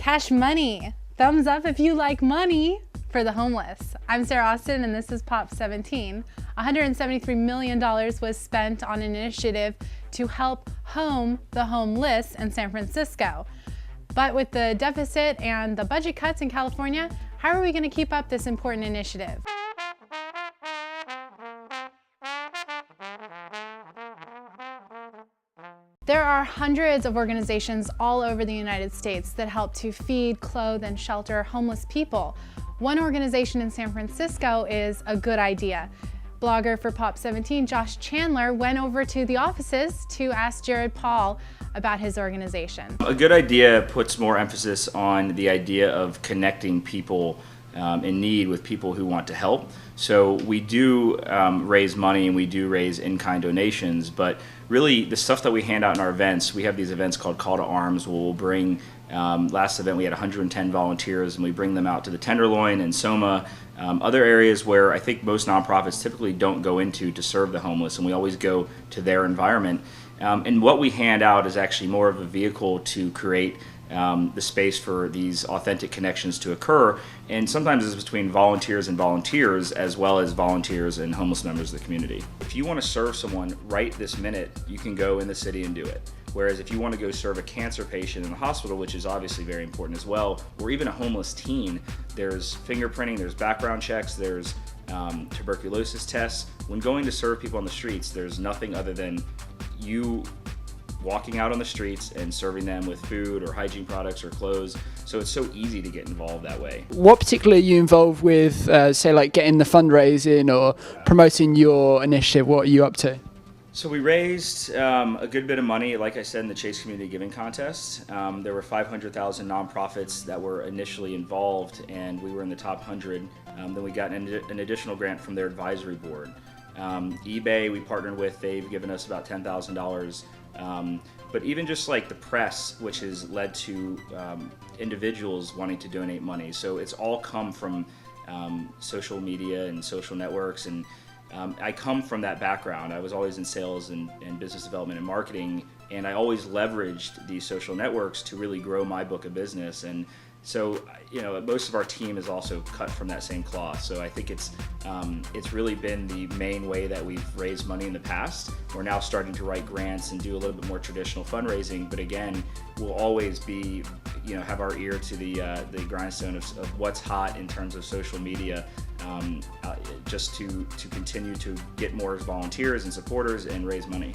Cash money. Thumbs up if you like money for the homeless. I'm Sarah Austin and this is Pop 17. $173 million was spent on an initiative to help home the homeless in San Francisco. But with the deficit and the budget cuts in California, how are we going to keep up this important initiative? There are hundreds of organizations all over the United States that help to feed, clothe, and shelter homeless people. One organization in San Francisco is A Good Idea. Blogger for Pop 17, Josh Chandler, went over to the offices to ask Jared Paul about his organization. A Good Idea puts more emphasis on the idea of connecting people in need with people who want to help. So we do raise money and we do raise in-kind donations, but really the stuff that we hand out in our events, we have these events called Call to Arms where we'll bring, last event we had 110 volunteers and we bring them out to the Tenderloin and Soma, other areas where I think most nonprofits typically don't go into to serve the homeless, and we always go to their environment. And what we hand out is actually more of a vehicle to create the space for these authentic connections to occur, and sometimes it's between volunteers and volunteers as well as volunteers and homeless members of the community. If you want to serve someone right this minute, you can go in the city and do it. Whereas if you want to go serve a cancer patient in the hospital, which is obviously very important as well, or even a homeless teen, there's fingerprinting, there's background checks, there's tuberculosis tests. When going to serve people on the streets, there's nothing other than you walking out on the streets and serving them with food or hygiene products or clothes. So it's so easy to get involved that way. What particularly are you involved with, say like getting the fundraising or promoting your initiative? What are you up to? So we raised a good bit of money, like I said, in the Chase Community Giving Contest. There were 500,000 nonprofits that were initially involved, and we were in the top 100. Then we got an additional grant from their advisory board. eBay we partnered with, they've given us about $10,000. But even just like the press, which has led to individuals wanting to donate money. So it's all come from social media and social networks, and I come from that background. I was always in sales and business development and marketing, and I always leveraged these social networks to really grow my book of business. And so, you know, most of our team is also cut from that same cloth. So I think it's really been the main way that we've raised money in the past. We're now starting to write grants and do a little bit more traditional fundraising. But again, we'll always be, you know, have our ear to the grindstone of what's hot in terms of social media, just to continue to get more volunteers and supporters and raise money.